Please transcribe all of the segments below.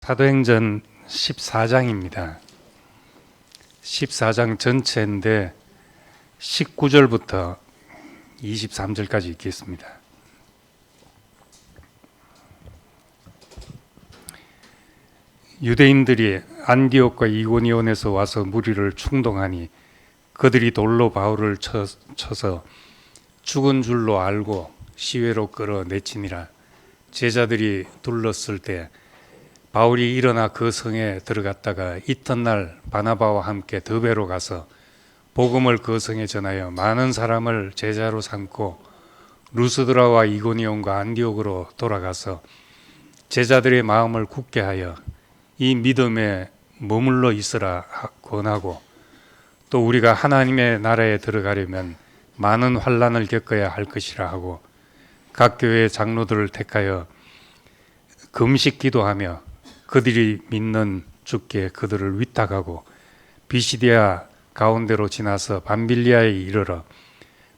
사도행전 14장입니다. 14장 전체인데 19절부터 23절까지 읽겠습니다. 유대인들이 안디옥과 이고니온에서 와서 무리를 충동하니 그들이 돌로 바울을 쳐서 죽은 줄로 알고 시외로 끌어내치니라. 제자들이 둘렀을 때 바울이 일어나 그 성에 들어갔다가 이튿날 바나바와 함께 더베로 가서 복음을 그 성에 전하여 많은 사람을 제자로 삼고 루스드라와 이고니온과 안디옥으로 돌아가서 제자들의 마음을 굳게 하여 이 믿음에 머물러 있으라 권하고, 또 우리가 하나님의 나라에 들어가려면 많은 환난을 겪어야 할 것이라 하고, 각 교회 장로들을 택하여 금식 기도하며 그들이 믿는 주께 그들을 위탁하고 비시디아 가운데로 지나서 밤빌리아에 이르러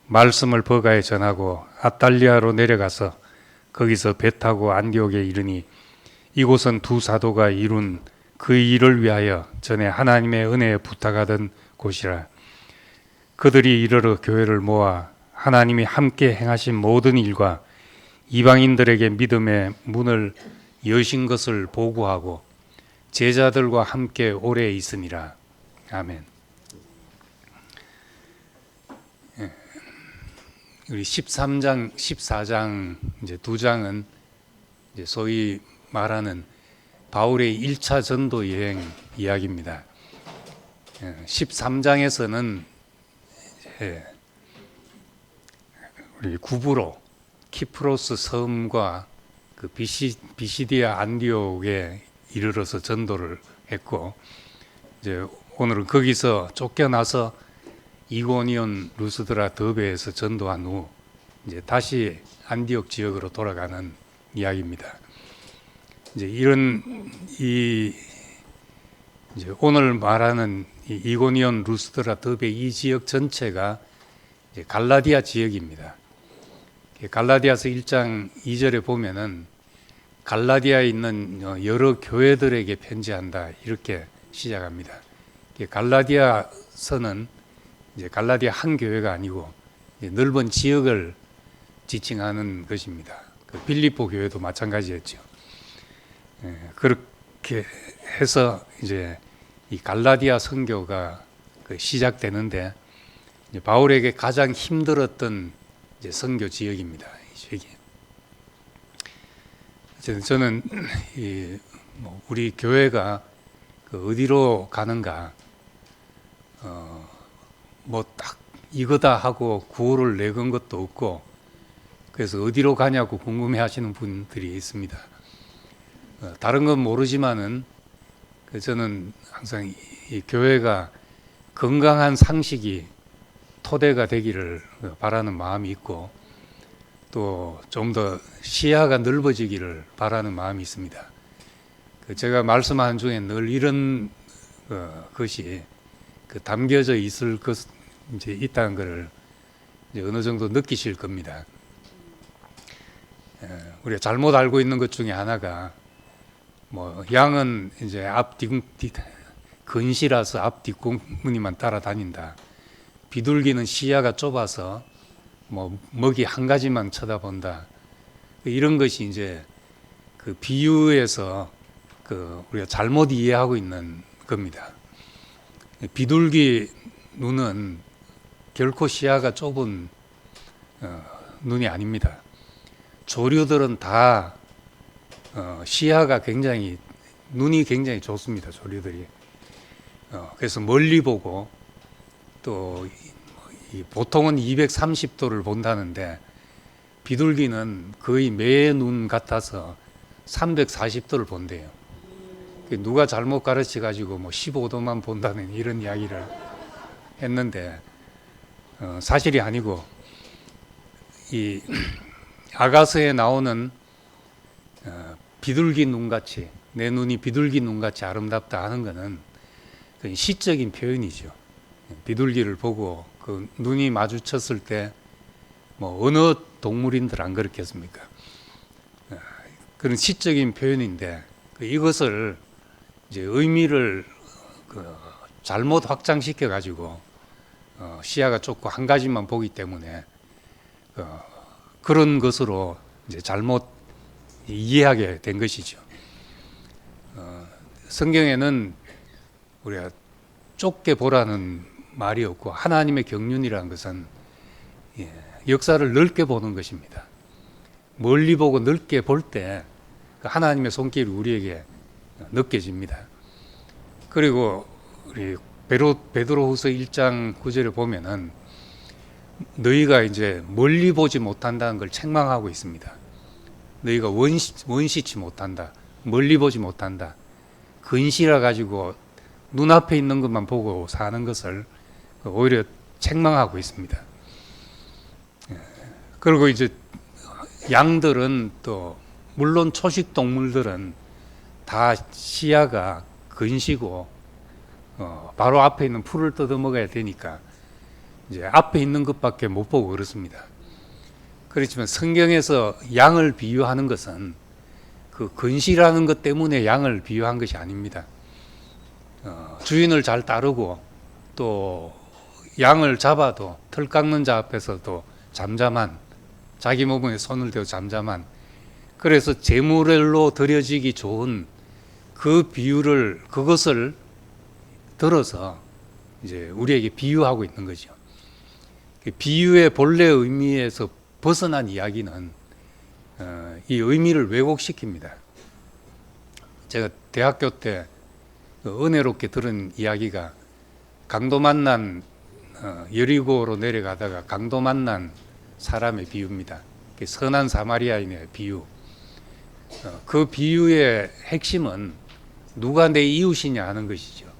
말씀을 버가에 전하고 아탈리아로 내려가서 거기서 배 타고 안디옥에 이르니, 이곳은 두 사도가 이룬 그 일을 위하여 전에 하나님의 은혜에 부탁하던 곳이라. 그들이 이르러 교회를 모아 하나님이 함께 행하신 모든 일과 이방인들에게 믿음의 문을 여신 것을 보고하고 제자들과 함께 오래 있으니라. 아멘. 우리 13장, 14장 이제 두 장은 이제 소위 말하는 바울의 1차 전도 여행 이야기입니다. 13장에서는 우리 구브로 키프로스 섬과 그 비시디아 안디옥에 이르러서 전도를 했고, 이제 오늘은 거기서 쫓겨나서 이고니온 루스드라 더베에서 전도한 후 이제 다시 안디옥 지역으로 돌아가는 이야기입니다. 이제 이제 오늘 말하는 이고니온 루스드라 더베 이 지역 전체가 이제 갈라디아 지역입니다. 갈라디아서 1장 2절에 보면은 갈라디아에 있는 여러 교회들에게 편지한다 이렇게 시작합니다. 갈라디아서는 이제 갈라디아 한 교회가 아니고 넓은 지역을 지칭하는 것입니다. 그 빌립보 교회도 마찬가지였죠. 그렇게 해서 이제 이 갈라디아 선교가 시작되는데, 이제 바울에게 가장 힘들었던 이제 선교 지역입니다. 이 지역이. 저는 우리 교회가 어디로 가는가, 뭐 딱 이거다 하고 구호를 내건 것도 없고, 그래서 어디로 가냐고 궁금해하시는 분들이 있습니다. 다른 건 모르지만은 저는 항상 이 교회가 건강한 상식이 토대가 되기를 바라는 마음이 있고, 또 좀 더 시야가 넓어지기를 바라는 마음이 있습니다. 제가 말씀하는 중에 늘 이런 것이 담겨져 있을 것 이제 있다는 것을 이제 어느 정도 느끼실 겁니다. 우리가 잘못 알고 있는 것 중에 하나가, 뭐 양은 이제 근시라서 앞 뒷공무니만 따라다닌다. 비둘기는 시야가 좁아서 뭐 먹이 한 가지만 쳐다본다. 이런 것이 이제 그 비유에서 우리가 잘못 이해하고 있는 겁니다. 비둘기 눈은 결코 시야가 좁은 눈이 아닙니다. 조류들은 다 시야가 눈이 굉장히 좋습니다. 조류들이. 그래서 멀리 보고, 또 보통은 230도를 본다는데 비둘기는 거의 매 눈 같아서 340도를 본대요. 누가 잘못 가르쳐 가지고 뭐 15도만 본다는 이런 이야기를 했는데 사실이 아니고, 이 아가서에 나오는 비둘기 눈같이, 내 눈이 비둘기 눈같이 아름답다 하는 것은 시적인 표현이죠. 비둘기를 보고 그 눈이 마주쳤을 때 뭐 어느 동물인들 안 그렇겠습니까? 그런 시적인 표현인데, 이것을 이제 의미를 잘못 확장시켜 가지고 시야가 좁고 한 가지만 보기 때문에 그런 것으로 이제 잘못 이해하게 된 것이죠. 성경에는 우리가 좁게 보라는 말이 없고 하나님의 경륜이라는 것은 역사를 넓게 보는 것입니다. 멀리 보고 넓게 볼 때 하나님의 손길이 우리에게 느껴집니다. 그리고 우리 베드로후서 1장 9절에 보면은 너희가 이제 멀리 보지 못한다는 걸 책망하고 있습니다. 너희가 원시치 못한다. 멀리 보지 못한다. 근시라 가지고 눈앞에 있는 것만 보고 사는 것을 오히려 책망하고 있습니다. 그리고 이제 양들은 또 물론 초식 동물들은 다 시야가 근시고 바로 앞에 있는 풀을 뜯어 먹어야 되니까 이제 앞에 있는 것밖에 못 보고 그렇습니다. 그렇지만 성경에서 양을 비유하는 것은 그 근시라는 것 때문에 양을 비유한 것이 아닙니다. 주인을 잘 따르고 또 양을 잡아도 털 깎는 자 앞에서도 잠잠한, 자기 몸에 손을 대고 잠잠한, 그래서 제물로 드려지기 좋은 그 비유를, 그것을 들어서 이제 우리에게 비유하고 있는 거죠. 비유의 본래 의미에서 벗어난 이야기는 이 의미를 왜곡시킵니다. 제가 대학교 때 은혜롭게 들은 이야기가 강도 만난 여리고로 내려가다가 강도 만난 사람의 비유입니다. 선한 사마리아인의 비유. 그 비유의 핵심은 누가 내 이웃이냐 하는 것이죠.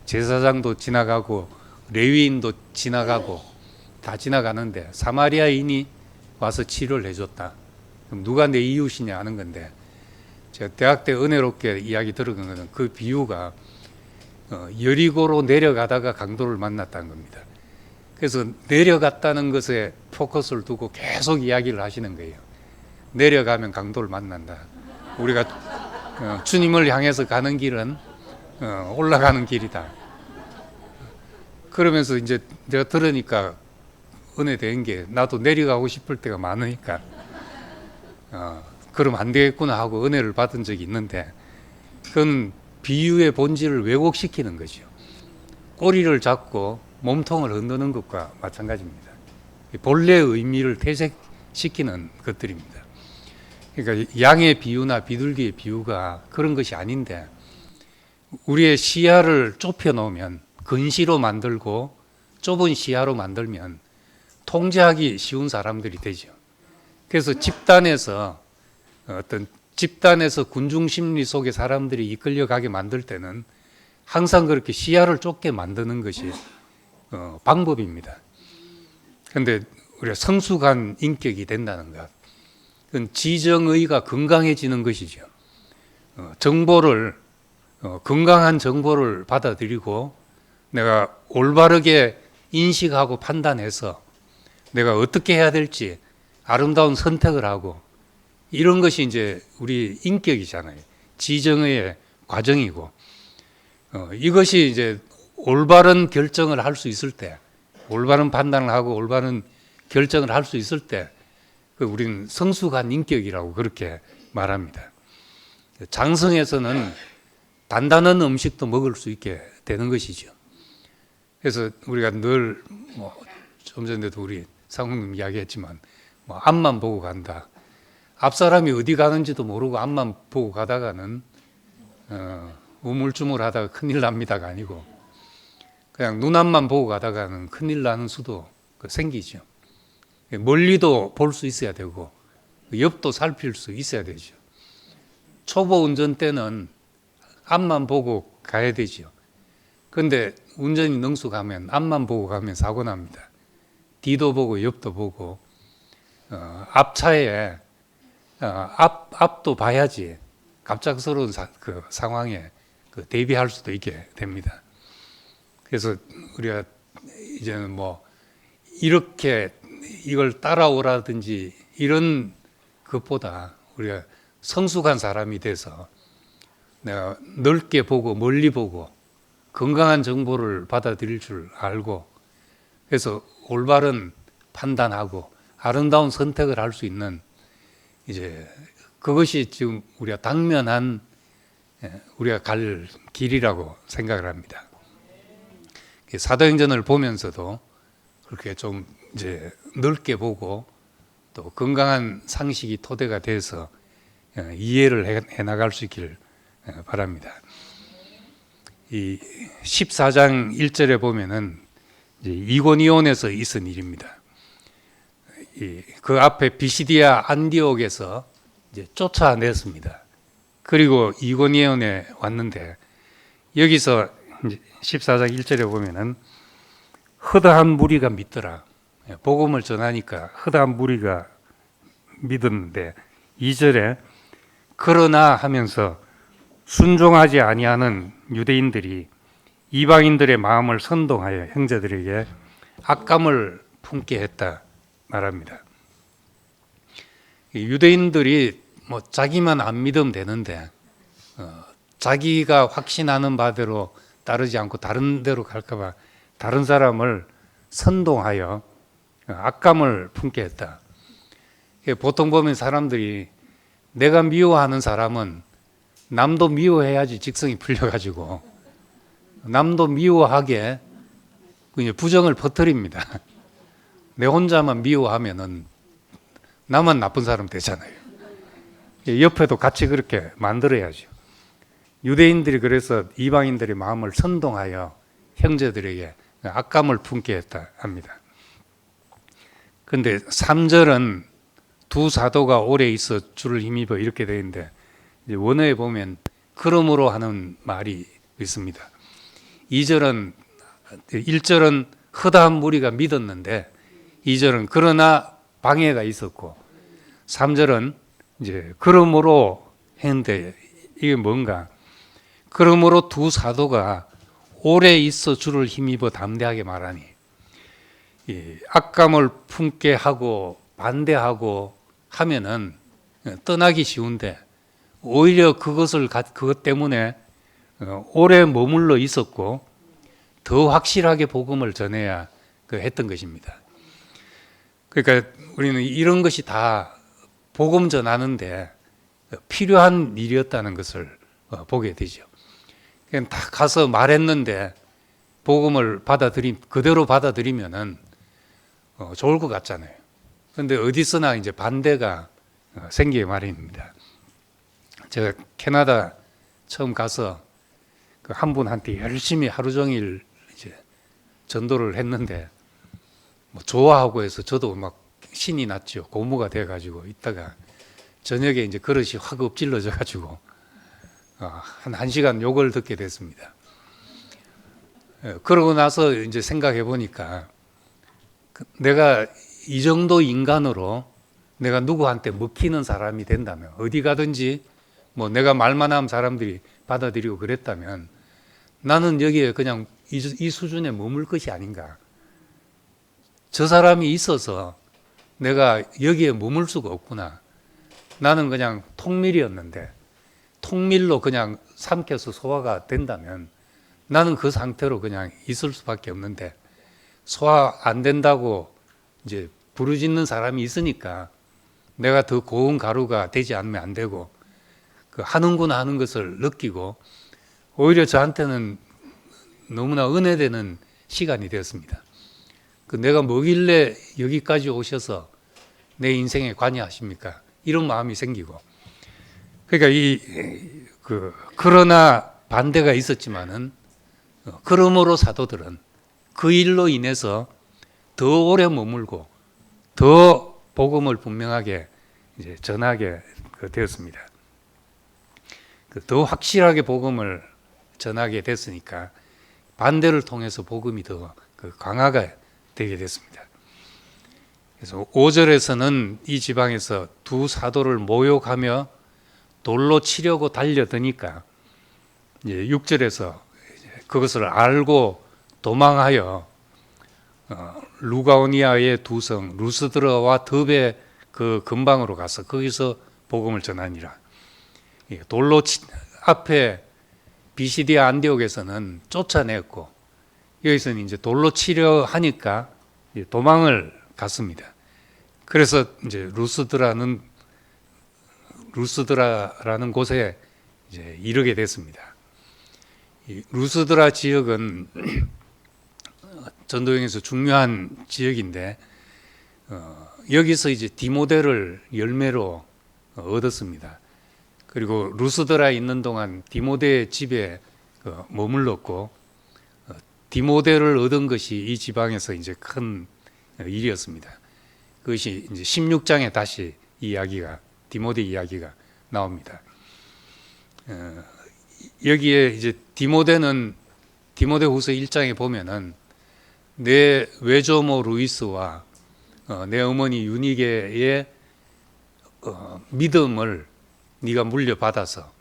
제사장도 지나가고 레위인도 지나가고 다 지나가는데 사마리아인이 와서 치료를 해줬다. 그럼 누가 내 이웃이냐 하는 건데, 제가 대학 때 은혜롭게 이야기 들은 것은 그 비유가 여리고로 내려가다가 강도를 만났다는 겁니다. 그래서 내려갔다는 것에 포커스를 두고 계속 이야기를 하시는 거예요. 내려가면 강도를 만난다. 우리가 주님을 향해서 가는 길은 올라가는 길이다. 그러면서 이제 내가 들으니까 은혜된 게, 나도 내려가고 싶을 때가 많으니까 그럼 안 되겠구나 하고 은혜를 받은 적이 있는데, 그건 비유의 본질을 왜곡시키는 거죠. 꼬리를 잡고 몸통을 흔드는 것과 마찬가지입니다. 본래의 의미를 퇴색시키는 것들입니다. 그러니까 양의 비유나 비둘기의 비유가 그런 것이 아닌데, 우리의 시야를 좁혀 놓으면, 근시로 만들고 좁은 시야로 만들면 통제하기 쉬운 사람들이 되죠. 그래서 집단에서 군중 심리 속에 사람들이 이끌려가게 만들 때는 항상 그렇게 시야를 좁게 만드는 것이 방법입니다. 그런데 우리가 성숙한 인격이 된다는 것, 그건 지정의가 건강해지는 것이죠. 건강한 정보를 받아들이고 내가 올바르게 인식하고 판단해서 내가 어떻게 해야 될지 아름다운 선택을 하고, 이런 것이 이제 우리 인격이잖아요. 지정의 과정이고, 이것이 이제 올바른 결정을 할 수 있을 때, 올바른 판단을 하고 올바른 결정을 할 수 있을 때, 우리는 성숙한 인격이라고 그렇게 말합니다. 장성에서는 단단한 음식도 먹을 수 있게 되는 것이죠. 그래서 우리가 늘 좀 전에도 우리 상훈님 이야기했지만 앞만 보고 간다. 앞 사람이 어디 가는지도 모르고 앞만 보고 가다가는 우물쭈물하다가 큰일 납니다가 아니고, 그냥 눈앞만 보고 가다가는 큰일 나는 수도 생기죠. 멀리도 볼 수 있어야 되고 옆도 살필 수 있어야 되죠. 초보 운전 때는 앞만 보고 가야 되죠. 그런데 운전이 능숙하면 앞만 보고 가면 사고 납니다. 뒤도 보고 옆도 보고 앞차에 앞도 봐야지 갑작스러운 그 상황에 대비할 수도 있게 됩니다. 그래서 우리가 이제는 이렇게 이걸 따라오라든지 이런 것보다 우리가 성숙한 사람이 돼서 내가 넓게 보고 멀리 보고 건강한 정보를 받아들일 줄 알고 그래서 올바른 판단하고 아름다운 선택을 할 수 있는 이제 그것이 지금 우리가 당면한 우리가 갈 길이라고 생각을 합니다. 사도행전을 보면서도 그렇게 좀 이제 넓게 보고 또 건강한 상식이 토대가 돼서 이해를 해 나갈 수 있기를 바랍니다. 이 14장 1절에 보면은 이제 이고니온에서 있은 일입니다. 그 앞에 비시디아 안디옥에서 이제 쫓아냈습니다. 그리고 이고니온에 왔는데 여기서 이제 14장 1절에 보면은 허다한 무리가 믿더라. 복음을 전하니까 허다한 무리가 믿었는데 2절에 그러나 하면서 순종하지 아니하는 유대인들이 이방인들의 마음을 선동하여 형제들에게 악감을 품게 했다 말합니다. 유대인들이 뭐 자기만 안 믿으면 되는데 자기가 확신하는 바대로 따르지 않고 다른 데로 갈까 봐 다른 사람을 선동하여 악감을 품게 했다. 보통 보면 사람들이 내가 미워하는 사람은 남도 미워해야지 직성이 풀려가지고 남도 미워하게 부정을 퍼뜨립니다. 내 혼자만 미워하면은 나만 나쁜 사람 되잖아요. 옆에도 같이 그렇게 만들어야죠. 유대인들이 그래서 이방인들의 마음을 선동하여 형제들에게 악감을 품게 했다 합니다. 그런데 3절은 두 사도가 오래 있어 주를 힘입어 이렇게 되어 있는데 원어에 보면 그러므로 하는 말이 있습니다. 1절은 허다한 무리가 믿었는데 2절은 그러나 방해가 있었고 3절은 이제 그러므로 했는데 이게 뭔가 그러므로 두 사도가 오래 있어 주를 힘입어 담대하게 말하니 악감을 품게 하고 반대하고 하면은 떠나기 쉬운데 오히려 그것 때문에 오래 머물러 있었고 더 확실하게 복음을 전해야 했던 것입니다. 그러니까 우리는 이런 것이 다 복음 전하는데 필요한 일이었다는 것을 보게 되죠. 그냥 다 가서 말했는데 복음을 그대로 받아들이면은 좋을 것 같잖아요. 그런데 어디서나 이제 반대가 생기게 마련입니다. 제가 캐나다 처음 가서 한 분한테 열심히 하루 종일 이제 전도를 했는데 좋아하고 해서 저도 막 신이 났죠. 고무가 돼가지고 있다가 저녁에 이제 그릇이 확 엎질러져가지고 한 1시간 욕을 듣게 됐습니다. 그러고 나서 이제 생각해 보니까 내가 이 정도 인간으로 내가 누구한테 먹히는 사람이 된다면 어디 가든지 내가 말만 하면 사람들이 받아들이고 그랬다면 나는 여기에 그냥 이 수준에 머물 것이 아닌가. 저 사람이 있어서 내가 여기에 머물 수가 없구나. 나는 그냥 통밀이었는데 통밀로 그냥 삼켜서 소화가 된다면 나는 그 상태로 그냥 있을 수밖에 없는데 소화 안 된다고 이제 부르짖는 사람이 있으니까 내가 더 고운 가루가 되지 않으면 안 되고 하는구나 하는 것을 느끼고 오히려 저한테는 너무나 은혜되는 시간이 되었습니다. 내가 뭐길래 여기까지 오셔서 내 인생에 관여하십니까? 이런 마음이 생기고 그러니까 그러나 반대가 있었지만은 그러므로 사도들은 그 일로 인해서 더 오래 머물고 더 복음을 분명하게 이제 전하게 되었습니다. 더 확실하게 복음을 전하게 됐으니까 반대를 통해서 복음이 더 강화가 되게 됐습니다. 그래서 5절에서는 이 지방에서 두 사도를 모욕하며 돌로 치려고 달려드니까 이제 6절에서 그것을 알고 도망하여 루가오니아의 두 성 루스드라와 더베 그 근방으로 가서 거기서 복음을 전하니라. 돌로 앞에 비시디아 안디옥에서는 쫓아냈고 여기서는 이제 돌로 치려 하니까 도망을 갔습니다. 그래서 이제 루스드라라는 곳에 이제 이르게 됐습니다. 이 루스드라 지역은 전도여행에서 중요한 지역인데 여기서 이제 디모데를 열매로 얻었습니다. 그리고 루스드라에 있는 동안 디모데의 집에 머물렀고 디모데를 얻은 것이 이 지방에서 이제 큰 일이었습니다. 그것이 이제 16장에 다시 디모데 이야기가 나옵니다. 여기에 이제 디모데후서 1장에 보면은 내 외조모 루이스와 내 어머니 유니게의 믿음을 네가 물려받아서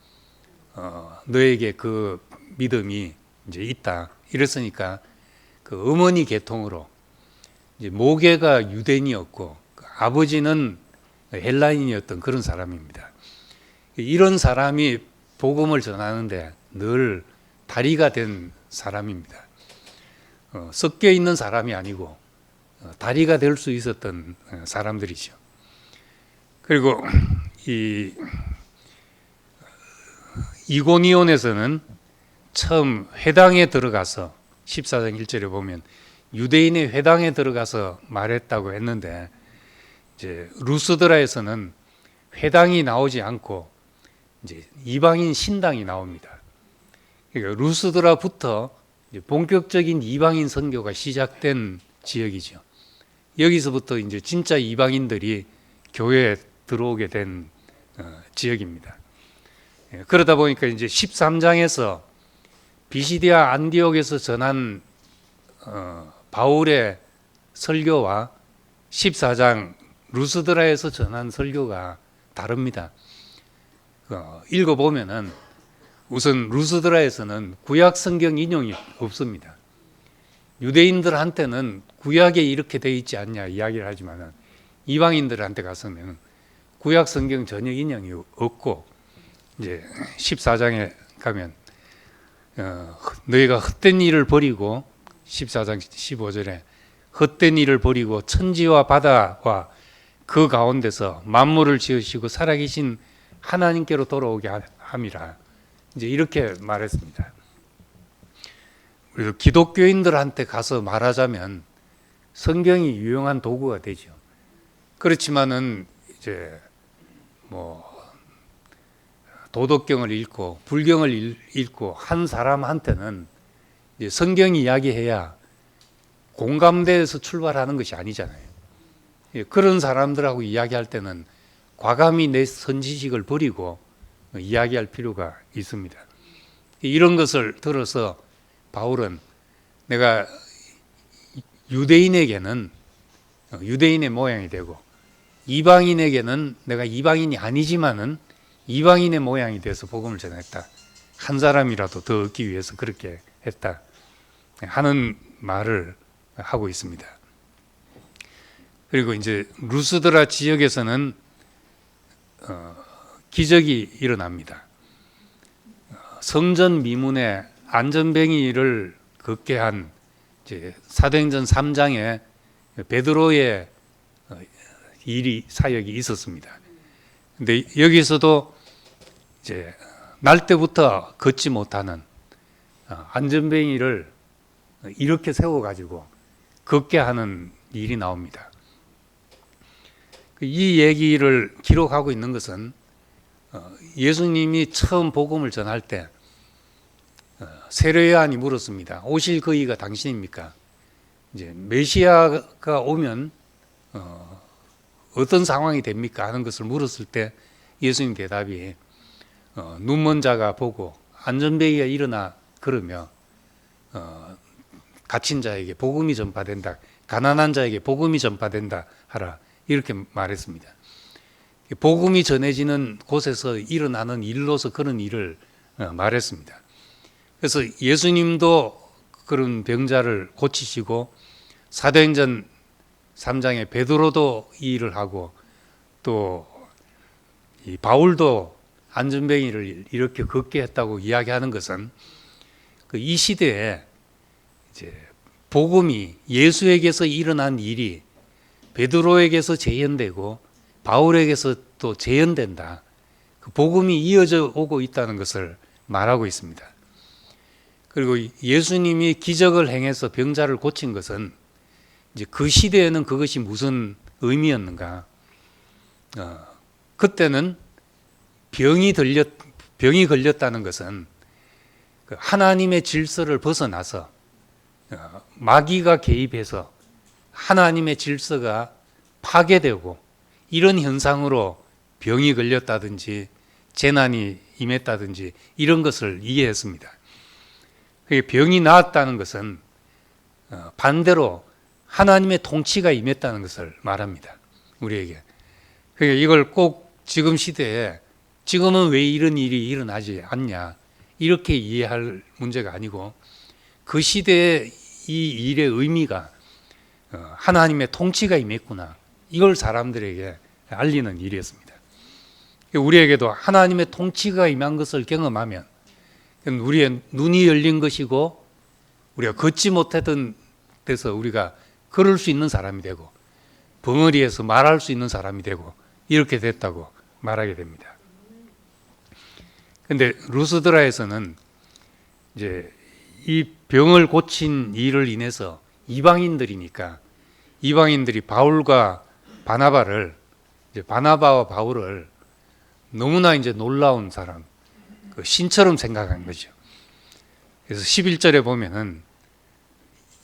너에게 그 믿음이 이제 있다. 이랬으니까 그 어머니 계통으로 이제 모계가 유대인이었고 아버지는 헬라인이었던 그런 사람입니다. 이런 사람이 복음을 전하는데 늘 다리가 된 사람입니다. 섞여 있는 사람이 아니고 다리가 될 수 있었던 사람들이죠. 그리고 이 이고니온에서는 처음 회당에 들어가서 14장 1절에 보면 유대인의 회당에 들어가서 말했다고 했는데 이제 루스드라에서는 회당이 나오지 않고 이제 이방인 신당이 나옵니다. 그러니까 루스드라부터 본격적인 이방인 선교가 시작된 지역이죠. 여기서부터 이제 진짜 이방인들이 교회에 들어오게 된 지역입니다. 그러다 보니까 이제 13장에서 비시디아 안디옥에서 전한 바울의 설교와 14장 루스드라에서 전한 설교가 다릅니다. 읽어보면은 우선 루스드라에서는 구약 성경 인용이 없습니다. 유대인들한테는 구약에 이렇게 되어 있지 않냐 이야기를 하지만 이방인들한테 가서는 구약 성경 전혀 인용이 없고 이제 14장에 가면 너희가 헛된 일을 버리고 14장 15절에 헛된 일을 버리고 천지와 바다와 그 가운데서 만물을 지으시고 살아계신 하나님께로 돌아오게 함이라. 이제 이렇게 말했습니다. 그래서 기독교인들한테 가서 말하자면 성경이 유용한 도구가 되죠. 그렇지만은 이제 뭐 도덕경을 읽고 불경을 읽고 한 사람한테는 이제 성경 이야기해야 공감대에서 출발하는 것이 아니잖아요. 그런 사람들하고 이야기할 때는 과감히 내 선지식을 버리고 이야기할 필요가 있습니다. 이런 것을 들어서 바울은 내가 유대인에게는 유대인의 모양이 되고 이방인에게는 내가 이방인이 아니지만은 이방인의 모양이 돼서 복음을 전했다. 한 사람이라도 더 얻기 위해서 그렇게 했다 하는 말을 하고 있습니다. 그리고 이제 루스드라 지역에서는 기적이 일어납니다. 성전 미문에 안전뱅이를 걷게 한 이제 사도행전 3장에 베드로의 사역이 있었습니다. 근데 여기서도 이제 날 때부터 걷지 못하는 안전뱅이를 이렇게 세워가지고 걷게 하는 일이 나옵니다. 이 얘기를 기록하고 있는 것은 예수님이 처음 복음을 전할 때 세례요한이 물었습니다. 오실 그이가 당신입니까? 이제 메시아가 오면 어떤 상황이 됩니까? 하는 것을 물었을 때 예수님 대답이 눈먼 자가 보고 안전뱅이가 일어나 그러며 갇힌 자에게 복음이 전파된다. 가난한 자에게 복음이 전파된다 하라. 이렇게 말했습니다. 복음이 전해지는 곳에서 일어나는 일로서 그런 일을 말했습니다. 그래서 예수님도 그런 병자를 고치시고 사도행전 3장에 베드로도 이 일을 하고 또 이 바울도 안전뱅이를 이렇게 걷게 했다고 이야기하는 것은 이 시대에 이제 복음이 예수에게서 일어난 일이 베드로에게서 재현되고 바울에게서 또 재현된다. 그 복음이 이어져 오고 있다는 것을 말하고 있습니다. 그리고 예수님이 기적을 행해서 병자를 고친 것은 이제 그 시대에는 그것이 무슨 의미였는가? 그때는 병이 걸렸다는 것은 하나님의 질서를 벗어나서 마귀가 개입해서 하나님의 질서가 파괴되고 이런 현상으로 병이 걸렸다든지 재난이 임했다든지 이런 것을 이해했습니다. 병이 나았다는 것은 반대로 하나님의 통치가 임했다는 것을 말합니다. 우리에게. 그러니까 이걸 꼭 지금 시대에 지금은 왜 이런 일이 일어나지 않냐 이렇게 이해할 문제가 아니고 그 시대의 이 일의 의미가 하나님의 통치가 임했구나 이걸 사람들에게 알리는 일이었습니다. 우리에게도 하나님의 통치가 임한 것을 경험하면 우리의 눈이 열린 것이고 우리가 걷지 못했던 데서 우리가 걸을 수 있는 사람이 되고 벙어리에서 말할 수 있는 사람이 되고 이렇게 됐다고 말하게 됩니다. 그런데 루스드라에서는 이제 이 병을 고친 일을 인해서 이방인들이니까 이방인들이 바울과 바나바를 바나바와 바울을 너무나 이제 놀라운 사람, 신처럼 생각한 거죠. 그래서 11절에 보면은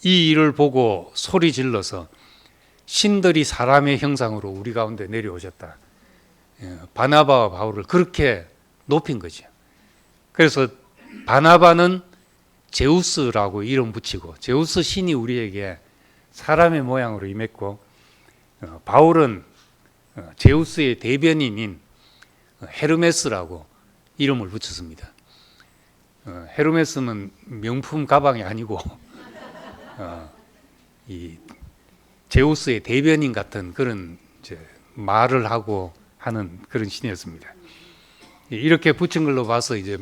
이 일을 보고 소리 질러서 신들이 사람의 형상으로 우리 가운데 내려오셨다. 바나바와 바울을 그렇게 높인 거죠. 그래서 바나바는 제우스라고 이름 붙이고 제우스 신이 우리에게 사람의 모양으로 임했고 바울은 제우스의 대변인인 헤르메스라고 이름을 붙였습니다. 헤르메스는 명품 가방이 아니고 이 제우스의 대변인 같은 그런 이제 말을 하고 하는 그런 신이었습니다. 이렇게 붙인 걸로 봐서 이제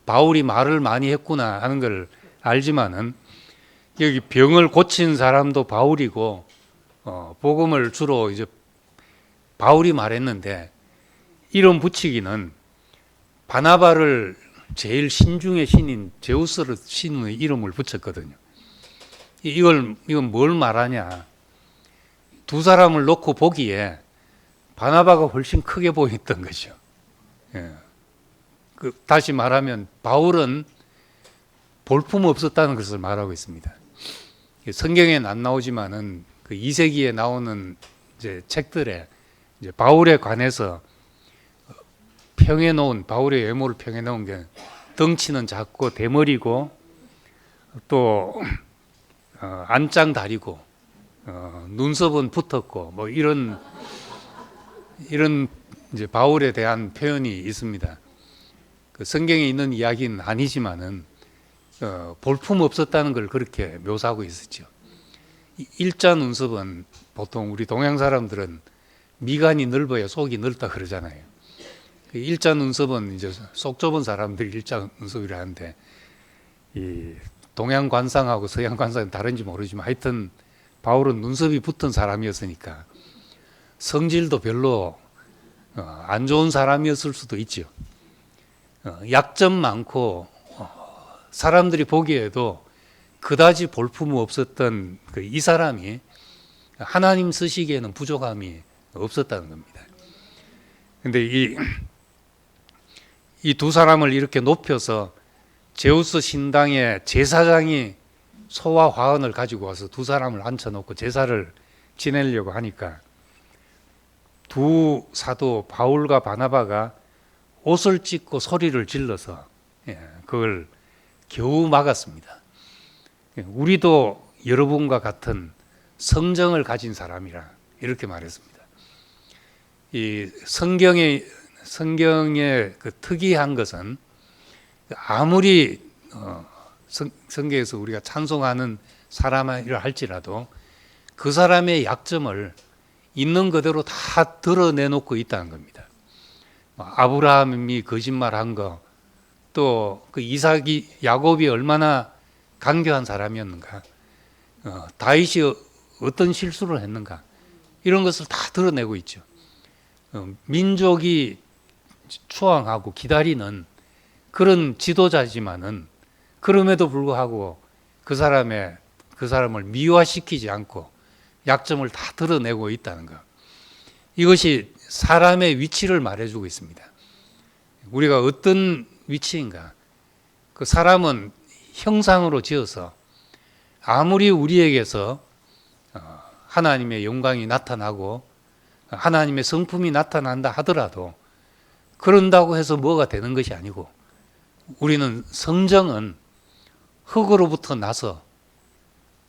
바울이 말을 많이 했구나 하는 걸 알지만은 여기 병을 고친 사람도 바울이고 복음을 주로 이제 바울이 말했는데 이름 붙이기는 바나바를 제일 신중의 신인 제우스를 신의 이름을 붙였거든요. 이건 뭘 말하냐? 두 사람을 놓고 보기에 바나바가 훨씬 크게 보였던 거죠. 예. 다시 말하면 바울은 볼품 없었다는 것을 말하고 있습니다. 성경에는 안 나오지만은 그 2세기에 나오는 이제 책들에 이제 바울에 관해서 평해놓은 바울의 외모를 평해놓은 게 덩치는 작고 대머리고 또 안짱 다리고 눈썹은 붙었고 뭐 이런 이제 바울에 대한 표현이 있습니다. 그 성경에 있는 이야기는 아니지만은 볼품 없었다는 걸 그렇게 묘사하고 있었죠. 일자 눈썹은 보통 우리 동양 사람들은 미간이 넓어야 속이 넓다 그러잖아요. 일자 눈썹은 이제 속 좁은 사람들이 일자 눈썹이라 하는데 이 동양 관상하고 서양 관상은 다른지 모르지만 하여튼 바울은 눈썹이 붙은 사람이었으니까 성질도 별로 안 좋은 사람이었을 수도 있죠. 약점 많고 사람들이 보기에도 그다지 볼품 없었던 이 사람이 하나님 쓰시기에는 부족함이 없었다는 겁니다. 그런데 이 두 사람을 이렇게 높여서 제우스 신당의 제사장이 소와 화원을 가지고 와서 두 사람을 앉혀놓고 제사를 지내려고 하니까 두 사도 바울과 바나바가 옷을 찢고 소리를 질러서 그걸 겨우 막았습니다. 우리도 여러분과 같은 성정을 가진 사람이라 이렇게 말했습니다. 이 성경의 그 특이한 것은 아무리 성경에서 우리가 찬송하는 사람이라 할지라도 그 사람의 약점을 있는 그대로 다 드러내놓고 있다는 겁니다. 아브라함이 거짓말한 거, 또 그 이삭이 야곱이 얼마나 간교한 사람이었는가, 다윗이 어떤 실수를 했는가, 이런 것을 다 드러내고 있죠. 민족이 추앙하고 기다리는 그런 지도자지만은 그럼에도 불구하고 그 사람을 미화시키지 않고 약점을 다 드러내고 있다는 것. 이것이 사람의 위치를 말해주고 있습니다. 우리가 어떤 위치인가? 그 사람은 형상으로 지어서 아무리 우리에게서 하나님의 영광이 나타나고 하나님의 성품이 나타난다 하더라도 그런다고 해서 뭐가 되는 것이 아니고, 우리는 성정은 흙으로부터 나서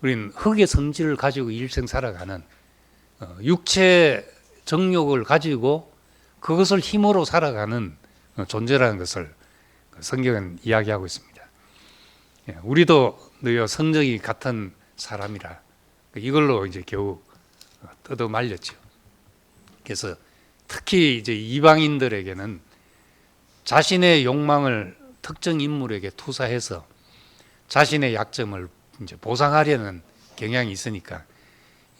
우리는 흙의 성질을 가지고 일생 살아가는 육체 정욕을 가지고 그것을 힘으로 살아가는 존재라는 것을 성경은 이야기하고 있습니다. 우리도 너희와 성정이 같은 사람이라 이걸로 이제 겨우 뜯어 말렸죠. 그래서 특히 이제 이방인들에게는 자신의 욕망을 특정 인물에게 투사해서 자신의 약점을 이제 보상하려는 경향이 있으니까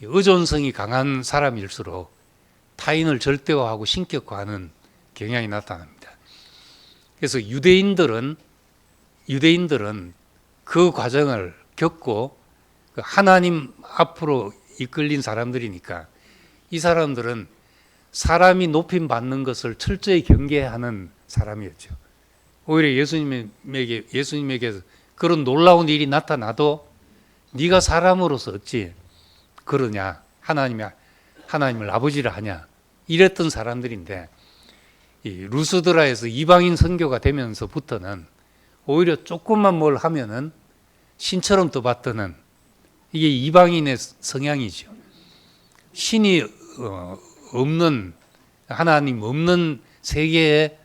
의존성이 강한 사람일수록 타인을 절대화하고 신격화하는 경향이 나타납니다. 그래서 유대인들은 그 과정을 겪고 하나님 앞으로 이끌린 사람들이니까 이 사람들은 사람이 높임 받는 것을 철저히 경계하는 사람이었죠. 오히려 예수님에게 그런 놀라운 일이 나타나도 네가 사람으로서 어찌 그러냐, 하나님을 아버지라 하냐, 이랬던 사람들인데, 이 루스드라에서 이방인 선교가 되면서부터는 오히려 조금만 뭘 하면은 신처럼 떠받드는, 이게 이방인의 성향이죠. 신이 없는, 하나님 없는 세계에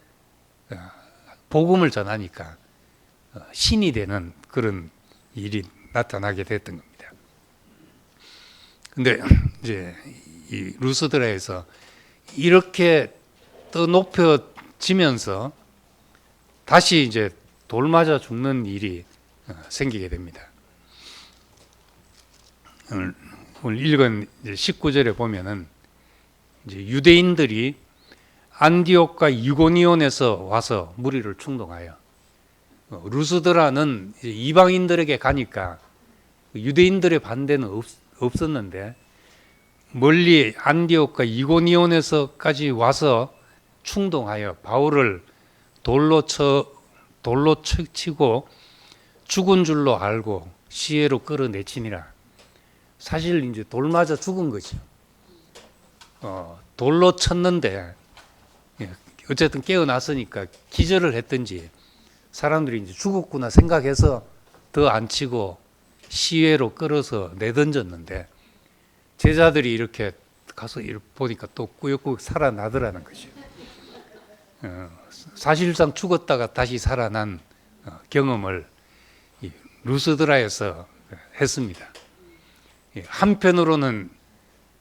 복음을 전하니까 신이 되는 그런 일이 나타나게 됐던 겁니다. 근데 이제 이 루스드라에서 이렇게 더 높여지면서 다시 이제 돌 맞아 죽는 일이 생기게 됩니다. 오늘 읽은 19절에 보면은 이제 유대인들이 안디옥과 이고니온에서 와서 무리를 충동하여, 루스드라는 이방인들에게 가니까 유대인들의 반대는 없었는데 멀리 안디옥과 이고니온에서까지 와서 충동하여 바울을 돌로 치고 죽은 줄로 알고 시외로 끌어내치니라. 사실 이제 돌 맞아 죽은 거죠. 돌로 쳤는데 어쨌든 깨어났으니까 기절을 했든지 사람들이 이제 죽었구나 생각해서 더 안 치고 시외로 끌어서 내던졌는데, 제자들이 이렇게 가서 보니까 또 꾸역꾸역 살아나더라는 거죠. 사실상 죽었다가 다시 살아난 경험을 루스드라에서 했습니다. 한편으로는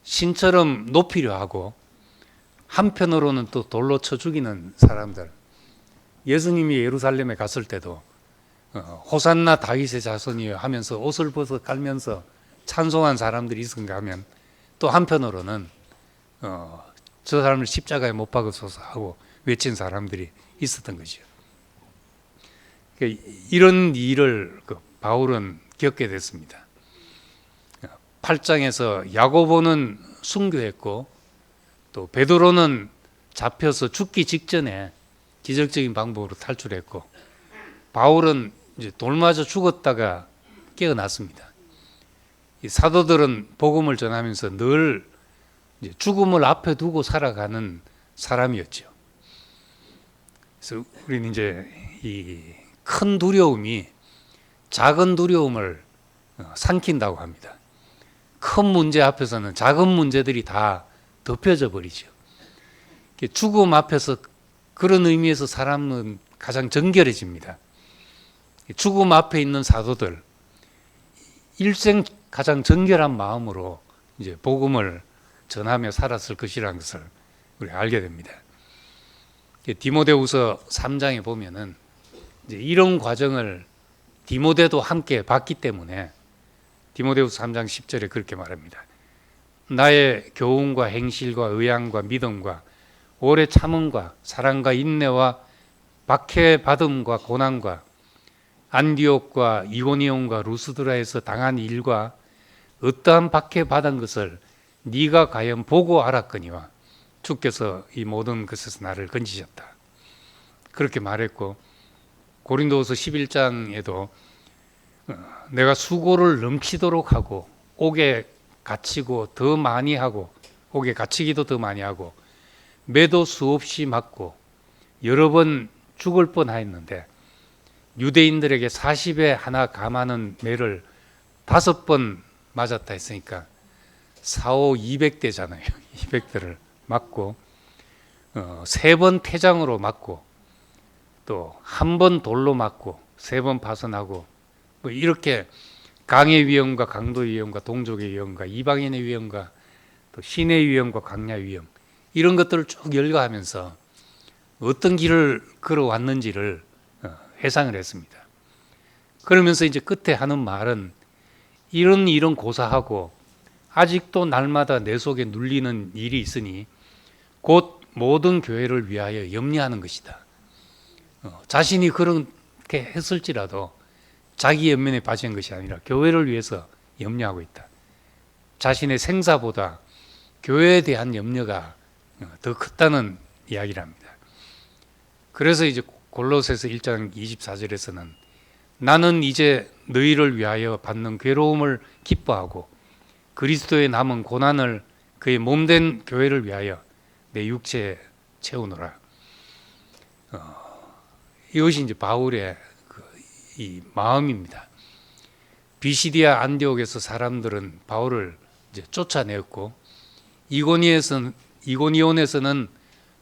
신처럼 높이려 하고 한편으로는 또 돌로 쳐 죽이는 사람들. 예수님이 예루살렘에 갔을 때도 호산나 다윗의 자손이여 하면서 옷을 벗어 깔면서 찬송한 사람들이 있은가 하면, 또 한편으로는 저 사람을 십자가에 못 박으소서 하고 외친 사람들이 있었던 거죠. 이런 일을 바울은 겪게 됐습니다. 8장에서 야고보는 순교했고 또 베드로는 잡혀서 죽기 직전에 기적적인 방법으로 탈출했고, 바울은 이제 돌 맞아 죽었다가 깨어났습니다. 이 사도들은 복음을 전하면서 늘 이제 죽음을 앞에 두고 살아가는 사람이었죠. 그래서 우리는 이제 이 큰 두려움이 작은 두려움을 삼킨다고 합니다. 큰 문제 앞에서는 작은 문제들이 다 덮여져 버리죠. 죽음 앞에서 그런 의미에서 사람은 가장 정결해집니다. 죽음 앞에 있는 사도들, 일생 가장 정결한 마음으로 이제 복음을 전하며 살았을 것이라는 것을 우리 알게 됩니다. 디모데후서 3장에 보면은 이제 이런 과정을 디모데도 함께 봤기 때문에 디모데후서 3장 10절에 그렇게 말합니다. 나의 교훈과 행실과 의향과 믿음과 오래 참음과 사랑과 인내와 박해받음과 고난과 안디옥과 이고니온과 루스드라에서 당한 일과 어떠한 박해받은 것을 네가 과연 보고 알았거니와 주께서 이 모든 것에서 나를 건지셨다. 그렇게 말했고, 고린도후서 11장에도 내가 수고를 넘치도록 하고 옥에 갇히고 더 많이 하고 옥에 갇히기도 더 많이 하고 매도 수없이 맞고 여러 번 죽을 뻔하였는데 유대인들에게 40에 하나 감하는 매를 5번 맞았다 했으니까 4, 5, 200대잖아요. 200대를 맞고 3번 태장으로 맞고 또 1번 돌로 맞고 3번 파선하고 뭐 이렇게 강의 위험과 강도의 위험과 동족의 위험과 이방인의 위험과 또 신의 위험과 광야 위험 이런 것들을 쭉 열거하면서 어떤 길을 걸어왔는지를 회상을 했습니다. 그러면서 이제 끝에 하는 말은 이런 고사하고 아직도 날마다 내 속에 눌리는 일이 있으니 곧 모든 교회를 위하여 염려하는 것이다. 자신이 그렇게 했을지라도 자기 연민에 빠진 것이 아니라 교회를 위해서 염려하고 있다. 자신의 생사보다 교회에 대한 염려가 더 컸다는 이야기를 합니다. 그래서 이제 골로새서 1장 24절에서는 나는 이제 너희를 위하여 받는 괴로움을 기뻐하고 그리스도의 남은 고난을 그의 몸된 교회를 위하여 내 육체에 채우노라. 이것이 이제 바울의 이 마음입니다. 비시디아 안디옥에서 사람들은 바울을 이제 쫓아내었고 이고니온에서는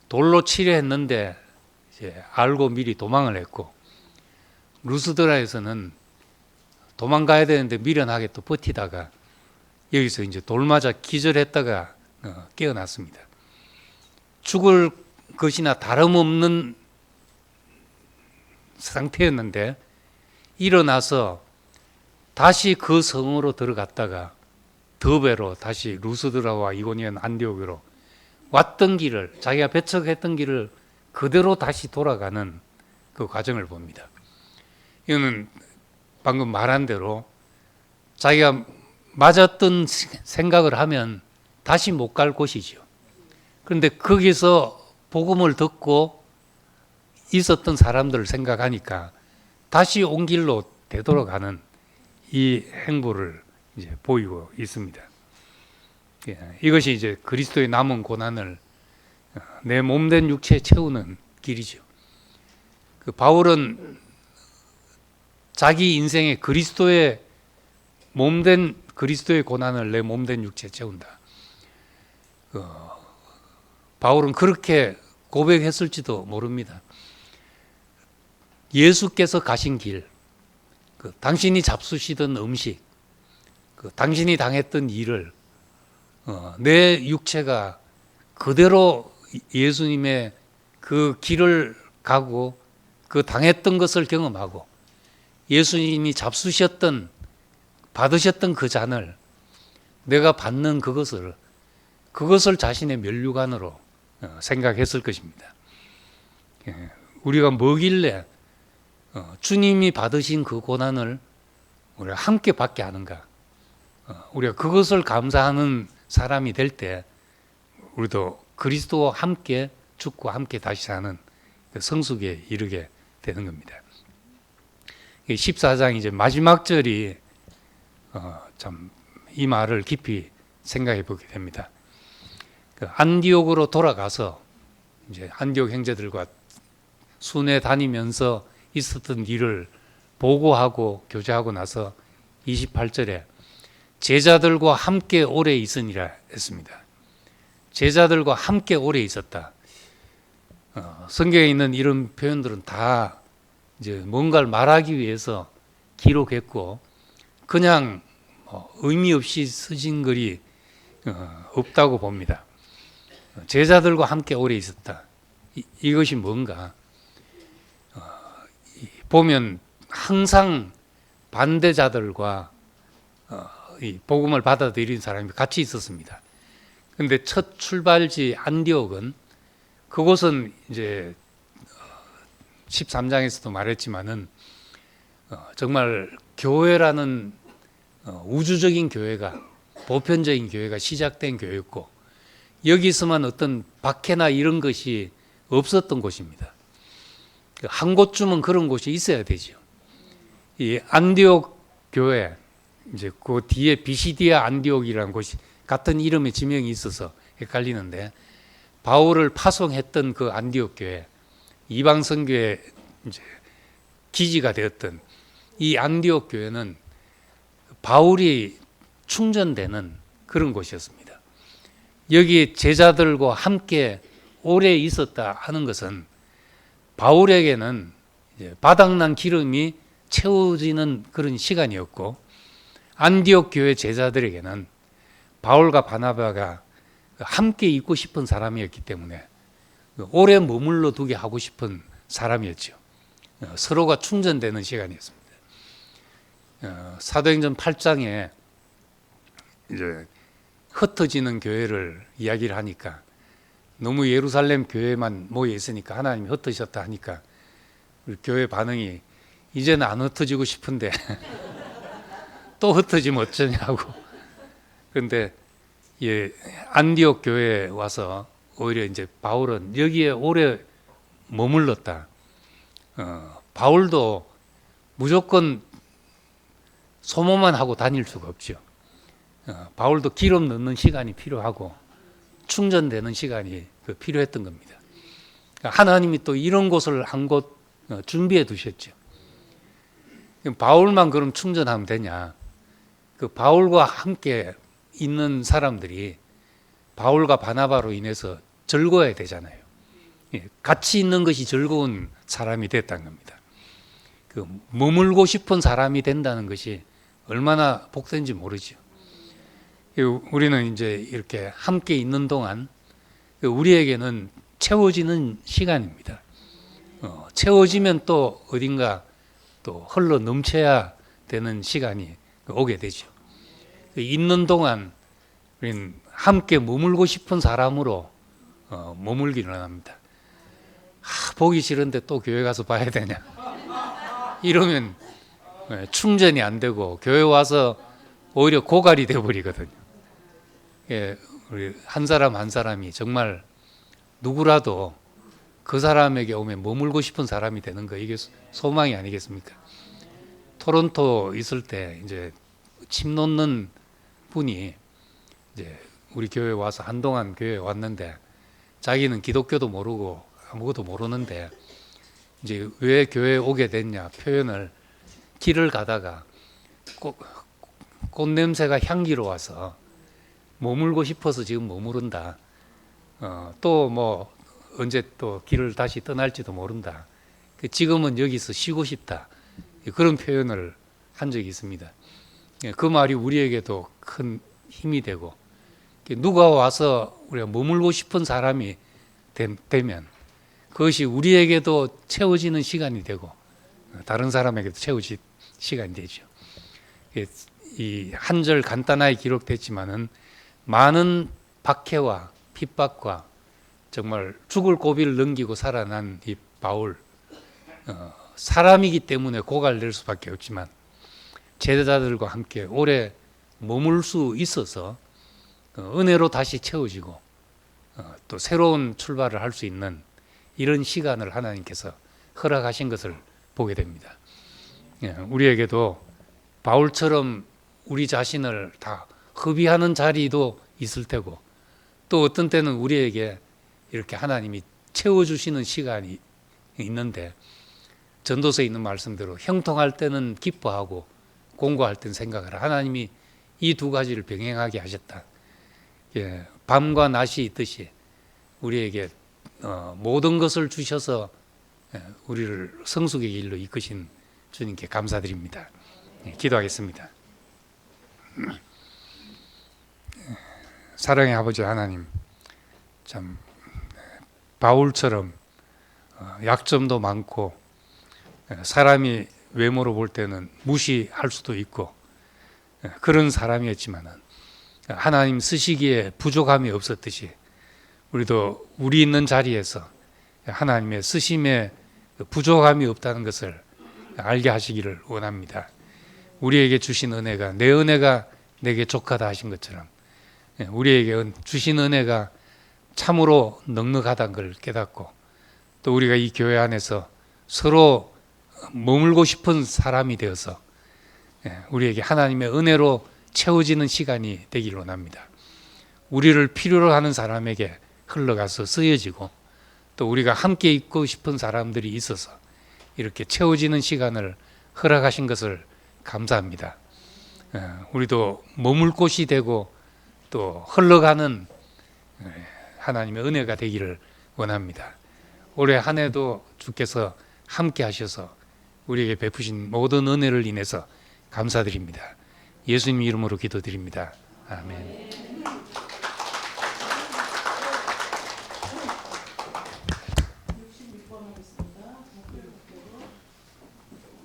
돌로 치려 했는데 이제 알고 미리 도망을 했고 루스드라에서는 도망가야 되는데 미련하게 또 버티다가 여기서 이제 돌 맞아 기절했다가 깨어났습니다. 죽을 것이나 다름없는 상태였는데 일어나서 다시 그 성으로 들어갔다가 더 배로 다시 루스드라와 이고니온 안디옥으로 왔던 길을 자기가 배척했던 길을 그대로 다시 돌아가는 그 과정을 봅니다. 이거는 방금 말한 대로 자기가 맞았던 생각을 하면 다시 못 갈 곳이죠. 그런데 거기서 복음을 듣고 있었던 사람들을 생각하니까 다시 온 길로 되돌아가는 이 행보를 이제 보이고 있습니다. 이것이 이제 그리스도의 남은 고난을 내 몸된 육체에 채우는 길이죠. 그 바울은 자기 인생에 그리스도의 몸된 그리스도의 고난을 내 몸된 육체에 채운다. 바울은 그렇게 고백했을지도 모릅니다. 예수께서 가신 길, 당신이 잡수시던 음식, 당신이 당했던 일을 내 육체가 그대로 예수님의 그 길을 가고 그 당했던 것을 경험하고 예수님이 잡수셨던 받으셨던 그 잔을 내가 받는 그것을 자신의 면류관으로 생각했을 것입니다. 우리가 뭐길래 주님이 받으신 그 고난을 우리가 함께 받게 하는가? 우리가 그것을 감사하는 사람이 될 때 우리도 그리스도와 함께 죽고 함께 다시 사는 성숙에 이르게 되는 겁니다. 14장 이제 마지막 절이 참 이 말을 깊이 생각해 보게 됩니다. 안디옥으로 돌아가서 이제 안디옥 형제들과 순회 다니면서 있었던 일을 보고하고 교제하고 나서 28절에 제자들과 함께 오래 있으니라 했습니다. 제자들과 함께 오래 있었다. 성경에 있는 이런 표현들은 다 이제 뭔가를 말하기 위해서 기록했고 그냥 의미 없이 쓰진 글이 없다고 봅니다. 제자들과 함께 오래 있었다. 이것이 뭔가 보면 항상 반대자들과 이 복음을 받아들인 사람이 같이 있었습니다. 그런데 첫 출발지 안디옥은 그곳은 이제 13장에서도 말했지만은 정말 교회라는 우주적인 교회가 보편적인 교회가 시작된 교회였고 여기서만 어떤 박해나 이런 것이 없었던 곳입니다. 한 곳쯤은 그런 곳이 있어야 되죠. 이 안디옥 교회 이제 그 뒤에 비시디아 안디옥이라는 곳이 같은 이름의 지명이 있어서 헷갈리는데 바울을 파송했던 그 안디옥 교회 이방 선교의 이제 기지가 되었던 이 안디옥 교회는 바울이 충전되는 그런 곳이었습니다. 여기 제자들과 함께 오래 있었다 하는 것은 바울에게는 이제 바닥난 기름이 채워지는 그런 시간이었고 안디옥 교회 제자들에게는 바울과 바나바가 함께 있고 싶은 사람이었기 때문에 오래 머물러 두게 하고 싶은 사람이었죠. 서로가 충전되는 시간이었습니다. 사도행전 8장에 이제 흩어지는 교회를 이야기를 하니까 너무 예루살렘 교회만 모여 있으니까 하나님이 흩어지셨다 하니까 우리 교회 반응이 이제는 안 흩어지고 싶은데 또 흩어지면 어쩌냐고. 그런데 안디옥 교회에 와서 오히려 이제 바울은 여기에 오래 머물렀다. 바울도 무조건 소모만 하고 다닐 수가 없죠. 바울도 기름 넣는 시간이 필요하고 충전되는 시간이 필요했던 겁니다. 하나님이 또 이런 곳을 한 곳 준비해 두셨죠. 바울만 그럼 충전하면 되냐? 그 바울과 함께 있는 사람들이 바울과 바나바로 인해서 즐거워야 되잖아요. 같이 있는 것이 즐거운 사람이 됐다는 겁니다. 그 머물고 싶은 사람이 된다는 것이 얼마나 복된지 모르죠. 우리는 이제 이렇게 함께 있는 동안 우리에게는 채워지는 시간입니다. 채워지면 또 어딘가 또 흘러 넘쳐야 되는 시간이 오게 되죠. 있는 동안 우리는 함께 머물고 싶은 사람으로 머물기를 합니다. 보기 싫은데 또 교회 가서 봐야 되냐? 이러면 충전이 안 되고 교회 와서 오히려 고갈이 되어버리거든요. 우리 한 사람 한 사람이 정말 누구라도 그 사람에게 오면 머물고 싶은 사람이 되는 거 이게 소망이 아니겠습니까? 토론토 있을 때 이제 침 놓는 분이 이제 우리 교회 와서 한동안 교회에 왔는데 자기는 기독교도 모르고 아무것도 모르는데 이제 왜 교회에 오게 됐냐 표현을 길을 가다가 꽃 냄새가 향기로워서 머물고 싶어서 지금 머무른다. 또 뭐 언제 또 길을 다시 떠날지도 모른다. 지금은 여기서 쉬고 싶다. 그런 표현을 한 적이 있습니다. 그 말이 우리에게도 큰 힘이 되고 누가 와서 우리가 머물고 싶은 사람이 되면 그것이 우리에게도 채워지는 시간이 되고 다른 사람에게도 채워질 시간이 되죠. 이 한 절 간단하게 기록됐지만은 많은 박해와 핍박과 정말 죽을 고비를 넘기고 살아난 이 바울 사람이기 때문에 고갈될 수밖에 없지만 제자들과 함께 오래 머물 수 있어서 은혜로 다시 채워지고 또 새로운 출발을 할 수 있는 이런 시간을 하나님께서 허락하신 것을 보게 됩니다. 우리에게도 바울처럼 우리 자신을 다 허비하는 자리도 있을 테고 또 어떤 때는 우리에게 이렇게 하나님이 채워주시는 시간이 있는데 전도서에 있는 말씀대로 형통할 때는 기뻐하고 공고할 때는 생각하라. 하나님이 이 두 가지를 병행하게 하셨다. 밤과 낮이 있듯이 우리에게 모든 것을 주셔서 우리를 성숙의 길로 이끄신 주님께 감사드립니다. 기도하겠습니다. 사랑의 아버지 하나님, 참 바울처럼 약점도 많고 사람이 외모로 볼 때는 무시할 수도 있고 그런 사람이었지만은 하나님 쓰시기에 부족함이 없었듯이 우리도 우리 있는 자리에서 하나님의 쓰심에 부족함이 없다는 것을 알게 하시기를 원합니다. 우리에게 주신 은혜가 내 은혜가 내게 족하다 하신 것처럼 우리에게 주신 은혜가 참으로 넉넉하다는 걸 깨닫고 또 우리가 이 교회 안에서 서로 머물고 싶은 사람이 되어서 우리에게 하나님의 은혜로 채워지는 시간이 되기를 원합니다. 우리를 필요로 하는 사람에게 흘러가서 쓰여지고 또 우리가 함께 있고 싶은 사람들이 있어서 이렇게 채워지는 시간을 허락하신 것을 감사합니다. 우리도 머물 곳이 되고 또 흘러가는 하나님의 은혜가 되기를 원합니다. 올해 한 해도 주께서 함께 하셔서 우리에게 베푸신 모든 은혜를 인해서 감사드립니다. 예수님 이름으로 기도드립니다. 아멘.